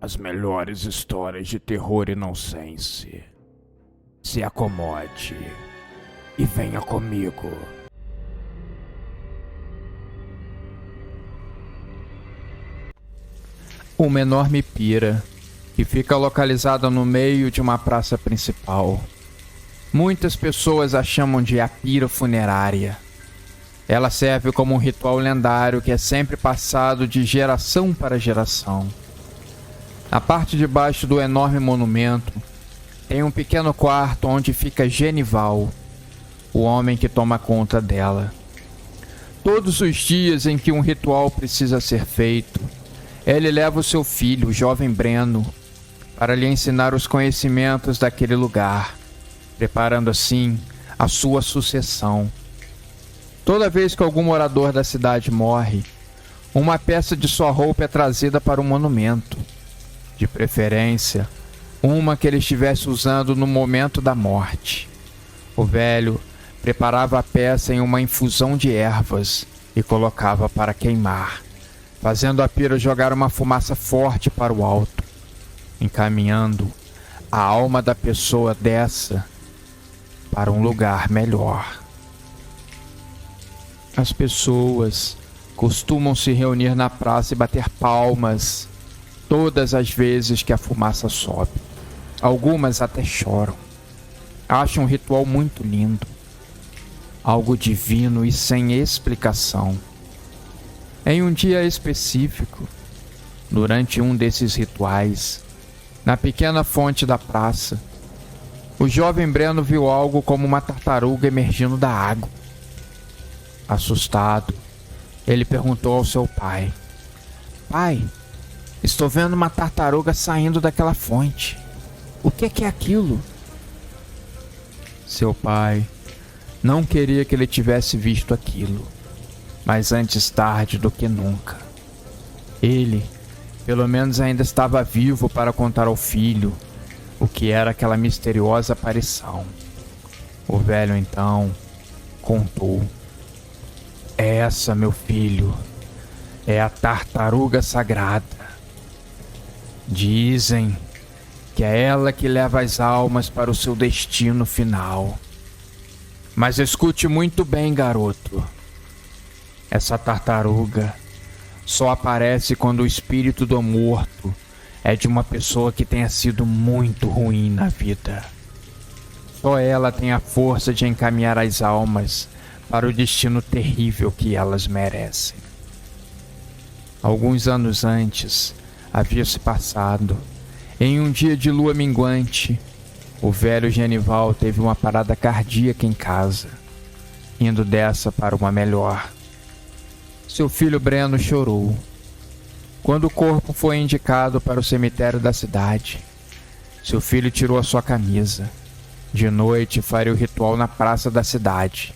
as melhores histórias de terror e nonsense. Se acomode e venha comigo. Uma enorme pira, que fica localizada no meio de uma praça principal. Muitas pessoas a chamam de a pira funerária. Ela serve como um ritual lendário que é sempre passado de geração para geração. Na parte de baixo do enorme monumento, tem um pequeno quarto onde fica Genival, o homem que toma conta dela. Todos os dias em que um ritual precisa ser feito, ele leva o seu filho, o jovem Breno, para lhe ensinar os conhecimentos daquele lugar, preparando assim a sua sucessão. Toda vez que algum morador da cidade morre, uma peça de sua roupa é trazida para o monumento, de preferência, uma que ele estivesse usando no momento da morte. O velho preparava a peça em uma infusão de ervas e colocava para queimar, fazendo a pira jogar uma fumaça forte para o alto, encaminhando a alma da pessoa dessa para um lugar melhor. As pessoas costumam se reunir na praça e bater palmas todas as vezes que a fumaça sobe. Algumas até choram. Acham um ritual muito lindo, algo divino e sem explicação. Em um dia específico, durante um desses rituais, na pequena fonte da praça, o jovem Breno viu algo como uma tartaruga emergindo da água. Assustado, ele perguntou ao seu pai: "Pai, estou vendo uma tartaruga saindo daquela fonte. O que é aquilo?" Seu pai não queria que ele tivesse visto aquilo, mas antes tarde do que nunca. Ele, pelo menos, ainda estava vivo para contar ao filho o que era aquela misteriosa aparição. O velho então contou: "Essa, meu filho, é a tartaruga sagrada. Dizem que é ela que leva as almas para o seu destino final. Mas escute muito bem, garoto. Essa tartaruga só aparece quando o espírito do morto é de uma pessoa que tenha sido muito ruim na vida. Só ela tem a força de encaminhar as almas para o destino terrível que elas merecem." Alguns anos antes, havia se passado, em um dia de lua minguante, o velho Genival teve uma parada cardíaca em casa, indo dessa para uma melhor. Seu filho Breno chorou. Quando o corpo foi indicado para o cemitério da cidade, seu filho tirou a sua camisa. De noite faria o ritual na praça da cidade,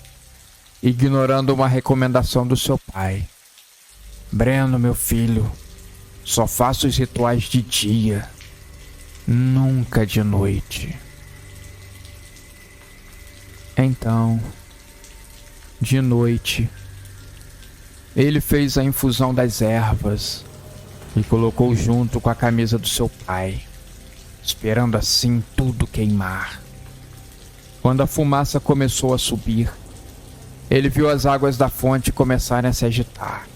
ignorando uma recomendação do seu pai: "Breno, meu filho, só faça os rituais de dia, nunca de noite." Então, de noite, ele fez a infusão das ervas e colocou junto com a camisa do seu pai, esperando assim tudo queimar. Quando a fumaça começou a subir, ele viu as águas da fonte começarem a se agitar.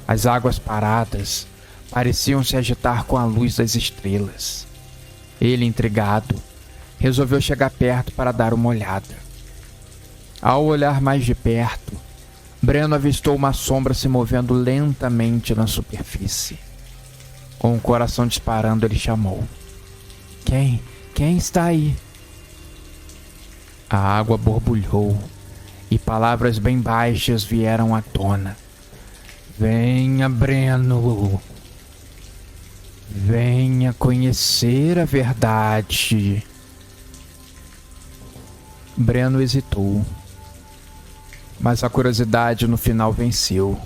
As águas paradas pareciam se agitar com a luz das estrelas. Ele, intrigado, resolveu chegar perto para dar uma olhada. Ao olhar mais de perto, Breno avistou uma sombra se movendo lentamente na superfície. Com o coração disparando, ele chamou: Quem está aí?" A água borbulhou e palavras bem baixas vieram à tona: "Venha, Breno. Venha conhecer a verdade." Breno hesitou, mas a curiosidade no final venceu.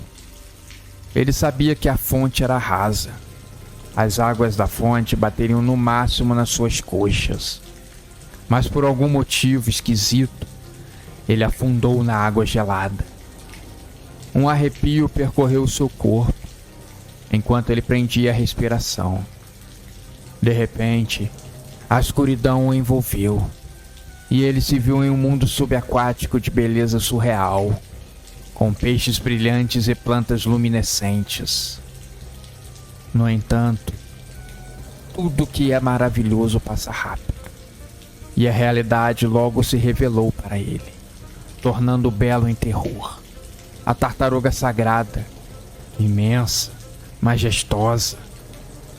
Ele sabia que a fonte era rasa. As águas da fonte bateriam no máximo nas suas coxas. Mas por algum motivo esquisito, ele afundou na água gelada. Um arrepio percorreu seu corpo, enquanto ele prendia a respiração. De repente, a escuridão o envolveu, e ele se viu em um mundo subaquático de beleza surreal, com peixes brilhantes e plantas luminescentes. No entanto, tudo que é maravilhoso passa rápido, e a realidade logo se revelou para ele, tornando o belo em terror. A tartaruga sagrada, imensa, majestosa,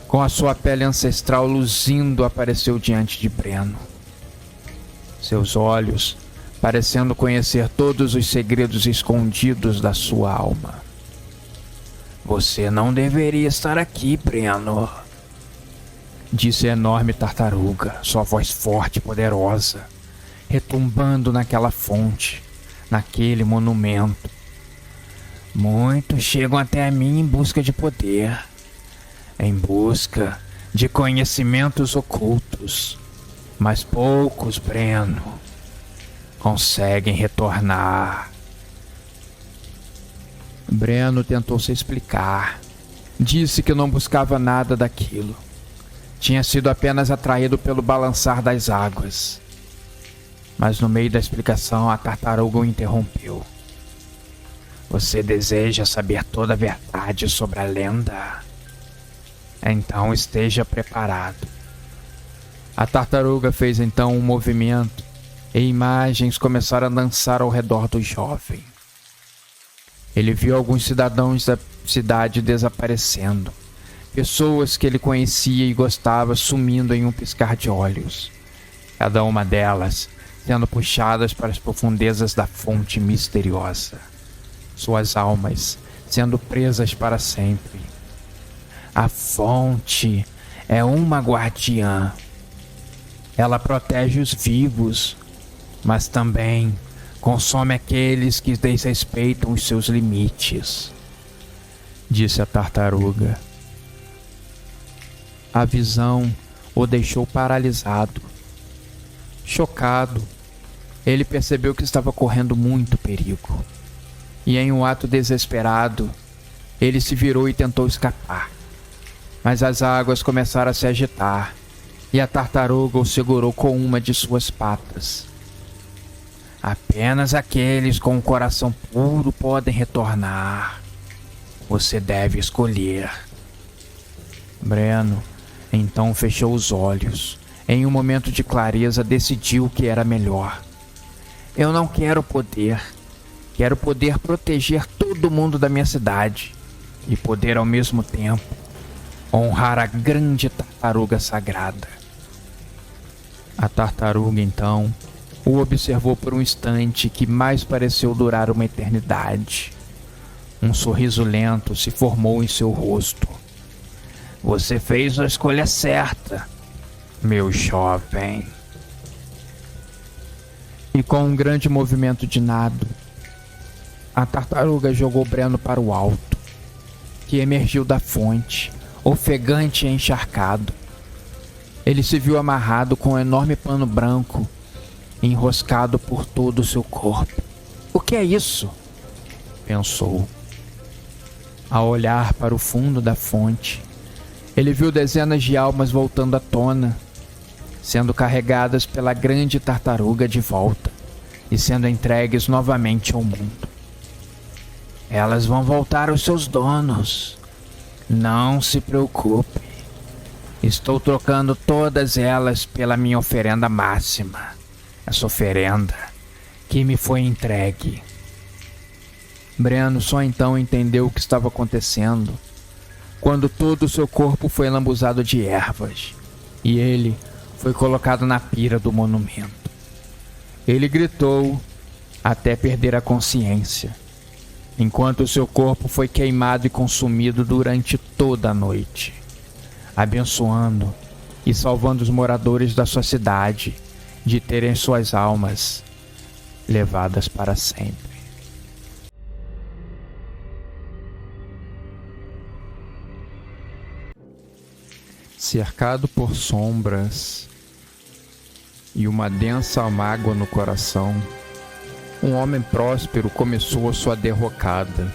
com a sua pele ancestral luzindo, apareceu diante de Breno. Seus olhos parecendo conhecer todos os segredos escondidos da sua alma. Você não deveria estar aqui, Breno, disse a enorme tartaruga, sua voz forte e poderosa, retumbando naquela fonte, naquele monumento. Muitos chegam até mim em busca de poder, em busca de conhecimentos ocultos, mas poucos, Breno, conseguem retornar. Breno tentou se explicar. Disse que não buscava nada daquilo. Tinha sido apenas atraído pelo balançar das águas. Mas no meio da explicação, a tartaruga o interrompeu. Você deseja saber toda a verdade sobre a lenda? Então esteja preparado. A tartaruga fez então um movimento e imagens começaram a dançar ao redor do jovem. Ele viu alguns cidadãos da cidade desaparecendo, pessoas que ele conhecia e gostava sumindo em um piscar de olhos, cada uma delas sendo puxadas para as profundezas da fonte misteriosa, suas almas sendo presas para sempre. A fonte é uma guardiã. Ela protege os vivos, mas também consome aqueles que desrespeitam os seus limites, disse a tartaruga. A visão o deixou paralisado. Chocado, ele percebeu que estava correndo muito perigo. E em um ato desesperado, ele se virou e tentou escapar. Mas as águas começaram a se agitar, e a tartaruga o segurou com uma de suas patas. Apenas aqueles com o coração puro podem retornar. Você deve escolher. Breno então fechou os olhos. Em um momento de clareza, decidiu que era melhor. Eu não quero poder. Quero poder proteger todo mundo da minha cidade e poder ao mesmo tempo honrar a grande tartaruga sagrada. A tartaruga então o observou por um instante que mais pareceu durar uma eternidade. Um sorriso lento se formou em seu rosto. Você fez a escolha certa, meu jovem. E com um grande movimento de nado, a tartaruga jogou Breno para o alto, que emergiu da fonte, ofegante e encharcado. Ele se viu amarrado com um enorme pano branco, enroscado por todo o seu corpo. O que é isso? Pensou. Ao olhar para o fundo da fonte, ele viu dezenas de almas voltando à tona, sendo carregadas pela grande tartaruga de volta e sendo entregues novamente ao mundo. Elas vão voltar aos seus donos. Não se preocupe. Estou trocando todas elas pela minha oferenda máxima. Essa oferenda que me foi entregue. Breno só então entendeu o que estava acontecendo, quando todo o seu corpo foi lambuzado de ervas, e ele foi colocado na pira do monumento. Ele gritou até perder a consciência, enquanto seu corpo foi queimado e consumido durante toda a noite, abençoando e salvando os moradores da sua cidade de terem suas almas levadas para sempre. Cercado por sombras e uma densa mágoa no coração, um homem próspero começou a sua derrocada.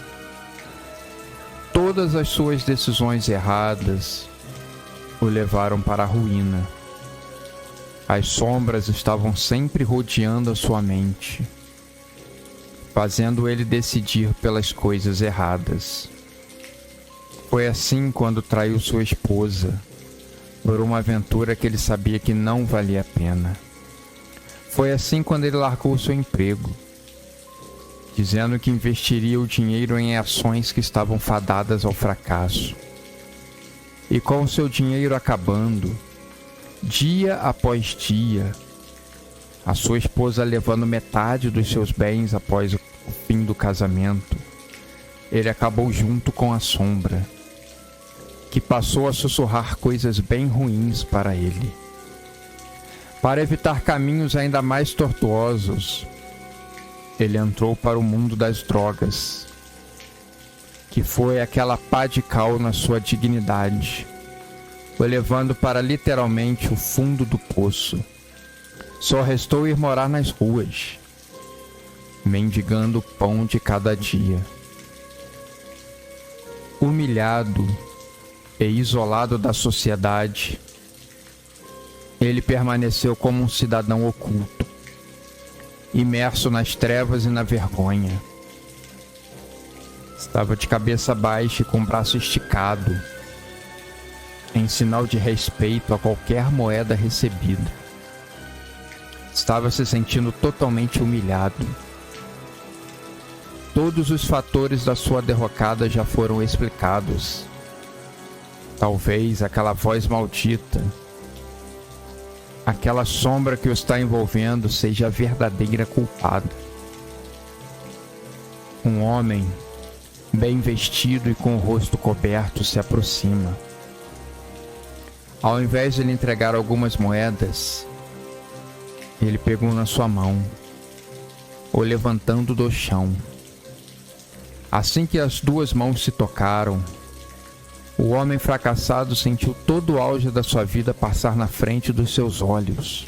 Todas as suas decisões erradas o levaram para a ruína. As sombras estavam sempre rodeando a sua mente, fazendo ele decidir pelas coisas erradas. Foi assim quando traiu sua esposa, por uma aventura que ele sabia que não valia a pena. Foi assim quando ele largou seu emprego, dizendo que investiria o dinheiro em ações que estavam fadadas ao fracasso. E com o seu dinheiro acabando, dia após dia, a sua esposa levando metade dos seus bens após o fim do casamento, ele acabou junto com a sombra, que passou a sussurrar coisas bem ruins para ele. Para evitar caminhos ainda mais tortuosos, ele entrou para o mundo das drogas, que foi aquela pá de cal na sua dignidade, o levando para literalmente o fundo do poço. Só restou ir morar nas ruas, mendigando o pão de cada dia. Humilhado e isolado da sociedade, ele permaneceu como um cidadão oculto, imerso nas trevas e na vergonha. Estava de cabeça baixa e com o braço esticado, em sinal de respeito a qualquer moeda recebida. Estava se sentindo totalmente humilhado. Todos os fatores da sua derrocada já foram explicados. Talvez aquela voz maldita, aquela sombra que o está envolvendo, seja a verdadeira culpada. Um homem, bem vestido e com o rosto coberto, se aproxima. Ao invés de lhe entregar algumas moedas, ele pegou na sua mão, o levantando do chão. Assim que as duas mãos se tocaram, o homem fracassado sentiu todo o auge da sua vida passar na frente dos seus olhos.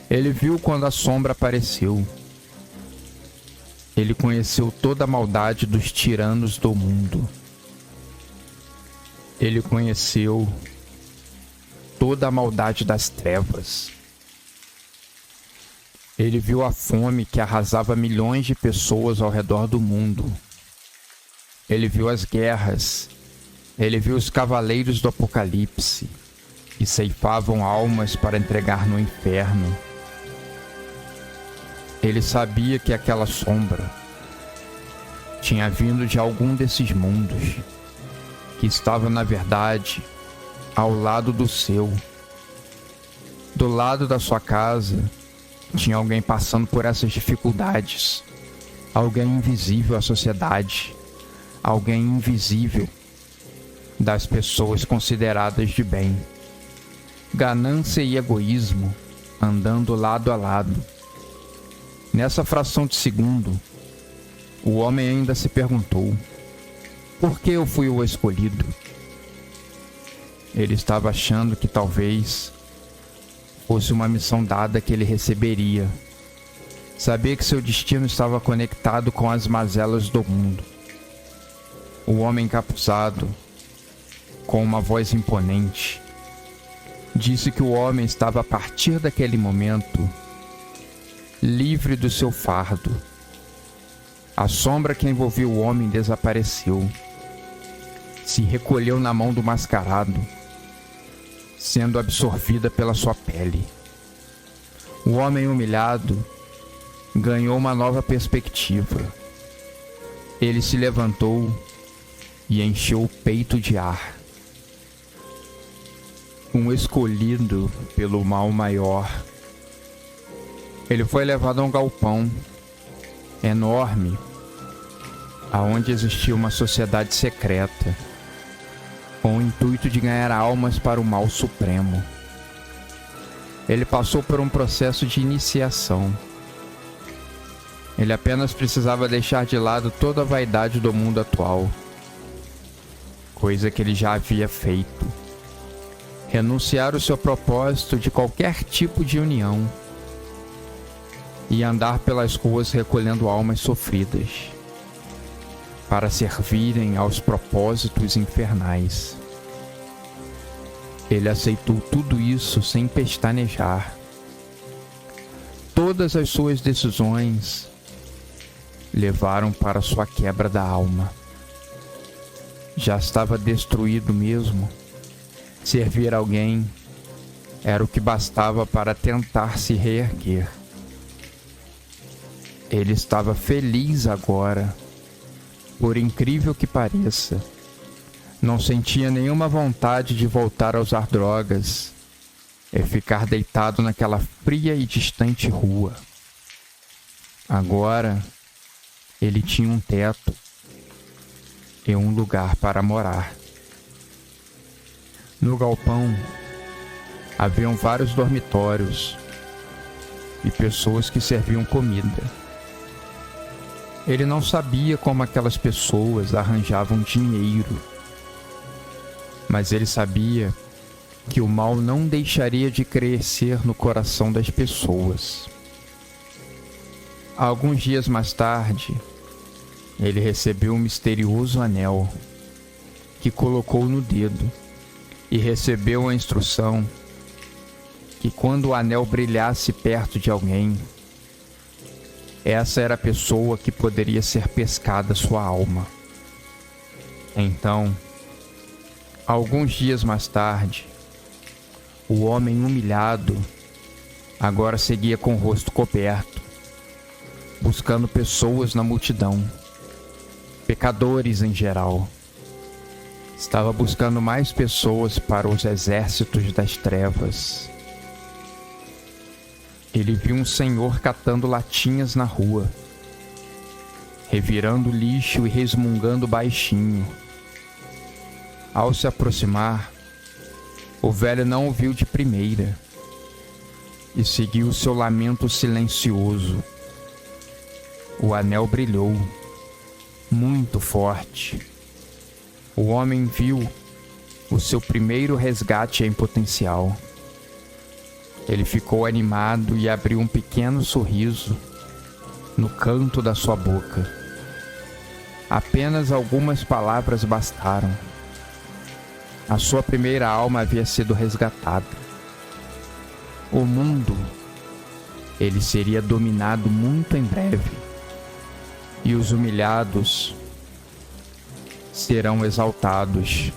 Ele viu quando a sombra apareceu. Ele conheceu toda a maldade dos tiranos do mundo. Ele conheceu toda a maldade das trevas. Ele viu a fome que arrasava milhões de pessoas ao redor do mundo. Ele viu as guerras. Ele viu os cavaleiros do Apocalipse, que ceifavam almas para entregar no inferno. Ele sabia que aquela sombra tinha vindo de algum desses mundos, que estava, na verdade, ao lado do seu. Do lado da sua casa, tinha alguém passando por essas dificuldades. Alguém invisível à sociedade. Alguém invisível das pessoas consideradas de bem. Ganância e egoísmo andando lado a lado. Nessa fração de segundo, o homem ainda se perguntou: por que eu fui o escolhido? Ele estava achando que talvez fosse uma missão dada que ele receberia. Sabia que seu destino estava conectado com as mazelas do mundo. O homem encapuzado, com uma voz imponente, disse que o homem estava a partir daquele momento livre do seu fardo. A sombra que envolvia o homem desapareceu. Se recolheu na mão do mascarado, sendo absorvida pela sua pele. O homem humilhado ganhou uma nova perspectiva. Ele se levantou e encheu o peito de ar. Um escolhido pelo mal maior. Ele foi levado a um galpão enorme, aonde existia uma sociedade secreta, com o intuito de ganhar almas para o mal supremo. Ele passou por um processo de iniciação. Ele apenas precisava deixar de lado toda a vaidade do mundo atual, coisa que ele já havia feito. Renunciar o seu propósito de qualquer tipo de união e andar pelas ruas recolhendo almas sofridas para servirem aos propósitos infernais. Ele aceitou tudo isso sem pestanejar. Todas as suas decisões levaram para sua quebra da alma. Já estava destruído mesmo. Servir alguém era o que bastava para tentar se reerguer. Ele estava feliz agora, por incrível que pareça. Não sentia nenhuma vontade de voltar a usar drogas e ficar deitado naquela fria e distante rua. Agora, ele tinha um teto e um lugar para morar. No galpão, haviam vários dormitórios e pessoas que serviam comida. Ele não sabia como aquelas pessoas arranjavam dinheiro, mas ele sabia que o mal não deixaria de crescer no coração das pessoas. Alguns dias mais tarde, ele recebeu um misterioso anel que colocou no dedo e recebeu a instrução que quando o anel brilhasse perto de alguém, essa era a pessoa que poderia ser pescada sua alma. Então, alguns dias mais tarde, o homem humilhado agora seguia com o rosto coberto, buscando pessoas na multidão, pecadores em geral. Estava buscando mais pessoas para os exércitos das trevas. Ele viu um senhor catando latinhas na rua, revirando lixo e resmungando baixinho. Ao se aproximar, o velho não o viu de primeira e seguiu seu lamento silencioso. O anel brilhou, muito forte. O homem viu o seu primeiro resgate em potencial. Ele ficou animado e abriu um pequeno sorriso no canto da sua boca. Apenas algumas palavras bastaram. A sua primeira alma havia sido resgatada. O mundo, ele seria dominado muito em breve, e os humilhados serão exaltados.